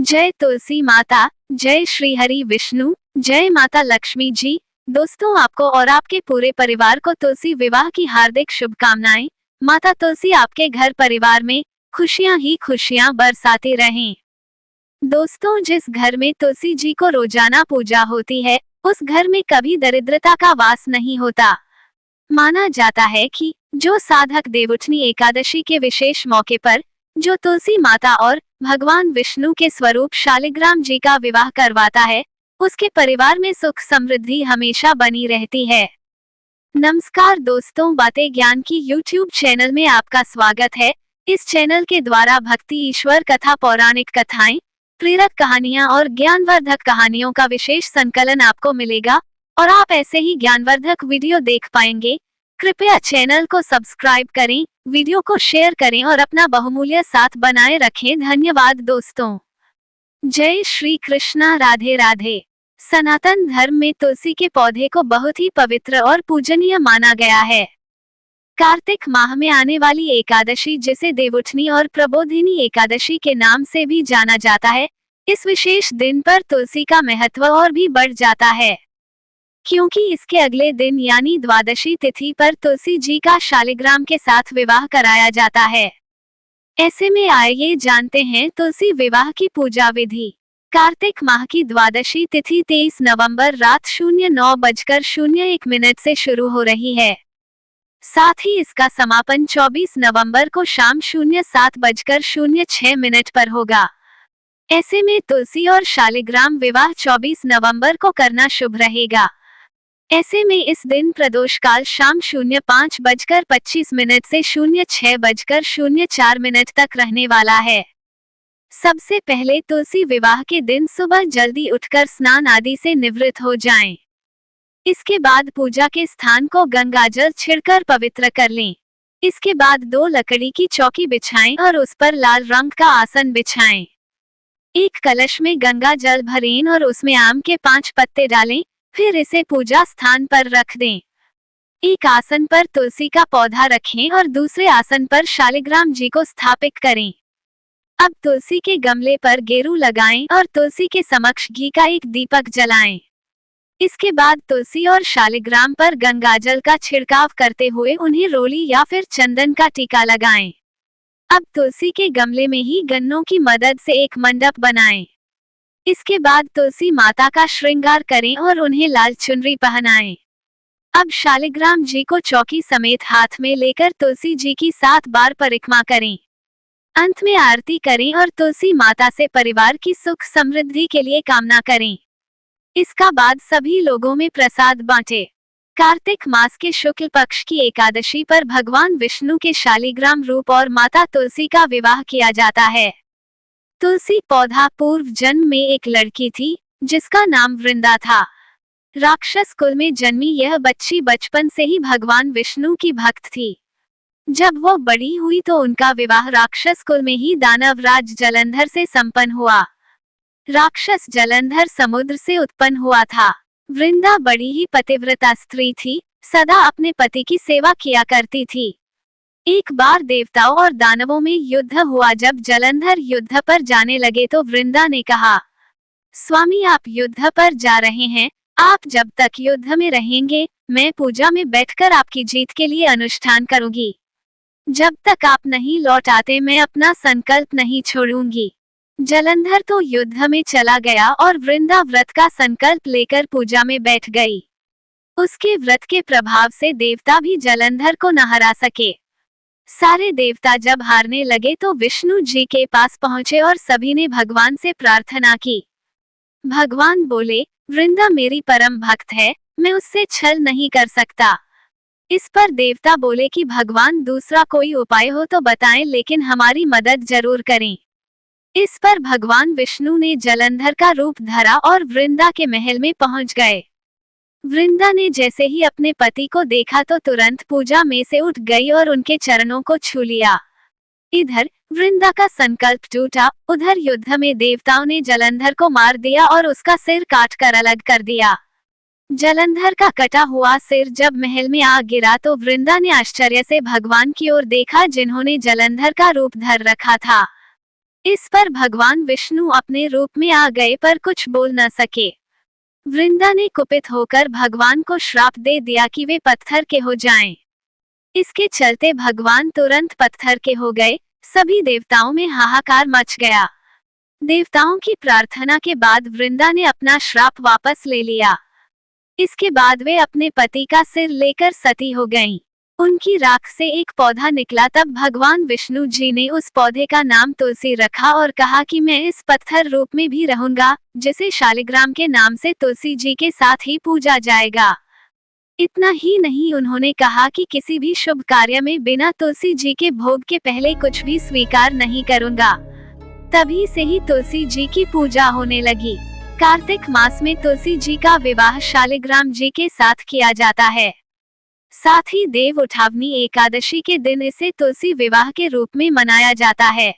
जय तुलसी माता, जय श्री हरि विष्णु, जय माता लक्ष्मी जी। दोस्तों, आपको और आपके पूरे परिवार को तुलसी विवाह की हार्दिक शुभकामनाएं। माता तुलसी आपके घर परिवार में खुशियां ही खुशियां बरसाती रहें। दोस्तों, जिस घर में तुलसी जी को रोजाना पूजा होती है, उस घर में कभी दरिद्रता का वास नहीं होता। माना जाता है कि जो साधक देवउठनी एकादशी के विशेष मौके पर जो तुलसी माता और भगवान विष्णु के स्वरूप शालिग्राम जी का विवाह करवाता है, उसके परिवार में सुख समृद्धि हमेशा बनी रहती है। नमस्कार दोस्तों, बातें ज्ञान की YouTube चैनल में आपका स्वागत है। इस चैनल के द्वारा भक्ति, ईश्वर कथा, पौराणिक कथाएं, प्रेरक कहानियां और ज्ञानवर्धक कहानियों का विशेष संकलन आपको मिलेगा और आप ऐसे ही ज्ञानवर्धक वीडियो देख पाएंगे। कृपया चैनल को सब्सक्राइब करें, वीडियो को शेयर करें और अपना बहुमूल्य साथ बनाए रखें। धन्यवाद दोस्तों। जय श्री कृष्णा, राधे राधे। सनातन धर्म में तुलसी के पौधे को बहुत ही पवित्र और पूजनीय माना गया है। कार्तिक माह में आने वाली एकादशी, जिसे देवउठनी और प्रबोधिनी एकादशी के नाम से भी जाना जाता है, इस विशेष दिन पर तुलसी का महत्व और भी बढ़ जाता है, क्योंकि इसके अगले दिन यानी द्वादशी तिथि पर तुलसी जी का शालिग्राम के साथ विवाह कराया जाता है। ऐसे में आइए जानते हैं तुलसी विवाह की पूजा विधि। कार्तिक माह की द्वादशी तिथि 23 नवंबर रात 09:01 से शुरू हो रही है। साथ ही इसका समापन 24 नवंबर को शाम 07:06 पर होगा। ऐसे में तुलसी और शालिग्राम विवाह 24 नवंबर को करना शुभ रहेगा। ऐसे में इस दिन प्रदोष काल शाम 05:25 से 06:04 तक रहने वाला है। सबसे पहले तुलसी विवाह के दिन सुबह जल्दी उठकर स्नान आदि से निवृत्त हो जाएं। इसके बाद पूजा के स्थान को गंगाजल छिड़कर पवित्र कर लें। इसके बाद 2 लकड़ी की चौकी बिछाएं और उस पर लाल रंग का आसन बिछाएं। एक कलश में गंगा जल भरें और उसमें आम के 5 पत्ते डालें, फिर इसे पूजा स्थान पर रख दें। एक आसन पर तुलसी का पौधा रखें और दूसरे आसन पर शालिग्राम जी को स्थापित करें। अब तुलसी के गमले पर गेरू लगाएं और तुलसी के समक्ष घी का एक दीपक जलाएं। इसके बाद तुलसी और शालिग्राम पर गंगाजल का छिड़काव करते हुए उन्हें रोली या फिर चंदन का टीका लगाएं। अब तुलसी के गमले में ही गन्नों की मदद से एक मंडप बनाएं। इसके बाद तुलसी माता का श्रृंगार करें और उन्हें लाल चुनरी पहनाएं। अब शालिग्राम जी को चौकी समेत हाथ में लेकर तुलसी जी की 7 बार परिक्रमा करें। अंत में आरती करें और तुलसी माता से परिवार की सुख समृद्धि के लिए कामना करें। इसका बाद सभी लोगों में प्रसाद बांटे। कार्तिक मास के शुक्ल पक्ष की एकादशी पर भगवान विष्णु के शालिग्राम रूप और माता तुलसी का विवाह किया जाता है। तुलसी पौधा पूर्व जन्म में एक लड़की थी, जिसका नाम वृंदा था। राक्षस कुल में जन्मी यह बच्ची बचपन से ही भगवान विष्णु की भक्त थी। जब वो बड़ी हुई तो उनका विवाह राक्षस कुल में ही दानवराज जलंधर से संपन्न हुआ। राक्षस जलंधर समुद्र से उत्पन्न हुआ था। वृंदा बड़ी ही पतिव्रता स्त्री थी, सदा अपने पति की सेवा किया करती थी। एक बार देवताओं और दानवों में युद्ध हुआ। जब जलंधर युद्ध पर जाने लगे तो वृंदा ने कहा, स्वामी आप युद्ध पर जा रहे हैं, आप जब तक युद्ध में रहेंगे मैं पूजा में बैठकर आपकी जीत के लिए अनुष्ठान करूंगी। जब तक आप नहीं लौट आते मैं अपना संकल्प नहीं छोड़ूंगी। जलंधर तो युद्ध में चला गया और वृंदा व्रत का संकल्प लेकर पूजा में बैठ गई। उसके व्रत के प्रभाव से देवता भी जलंधर को न हरा सके। सारे देवता जब हारने लगे तो विष्णु जी के पास पहुंचे और सभी ने भगवान से प्रार्थना की। भगवान बोले, वृंदा मेरी परम भक्त है, मैं उससे छल नहीं कर सकता। इस पर देवता बोले कि भगवान दूसरा कोई उपाय हो तो बताएं, लेकिन हमारी मदद जरूर करें। इस पर भगवान विष्णु ने जलंधर का रूप धरा और वृंदा के महल में पहुंच गए। वृंदा ने जैसे ही अपने पति को देखा तो तुरंत पूजा में से उठ गई और उनके चरणों को छू लिया। इधर वृंदा का संकल्प टूटा, उधर युद्ध में देवताओं ने जलंधर को मार दिया और उसका सिर काट कर अलग कर दिया। जलंधर का कटा हुआ सिर जब महल में आ गिरा तो वृंदा ने आश्चर्य से भगवान की ओर देखा, जिन्होंने जलंधर का रूप धर रखा था। इस पर भगवान विष्णु अपने रूप में आ गए पर कुछ बोल न सके। वृंदा ने कुपित होकर भगवान को श्राप दे दिया कि वे पत्थर के हो जाएं। इसके चलते भगवान तुरंत पत्थर के हो गए। सभी देवताओं में हाहाकार मच गया। देवताओं की प्रार्थना के बाद वृंदा ने अपना श्राप वापस ले लिया। इसके बाद वे अपने पति का सिर लेकर सती हो गईं। उनकी राख से एक पौधा निकला। तब भगवान विष्णु जी ने उस पौधे का नाम तुलसी रखा और कहा कि मैं इस पत्थर रूप में भी रहूंगा, जिसे शालिग्राम के नाम से तुलसी जी के साथ ही पूजा जाएगा। इतना ही नहीं, उन्होंने कहा कि किसी भी शुभ कार्य में बिना तुलसी जी के भोग के पहले कुछ भी स्वीकार नहीं करूंगा। तभी से ही तुलसी जी की पूजा होने लगी। कार्तिक मास में तुलसी जी का विवाह शालिग्राम जी के साथ किया जाता है। साथ ही देव उठावनी एकादशी के दिन इसे तुलसी विवाह के रूप में मनाया जाता है।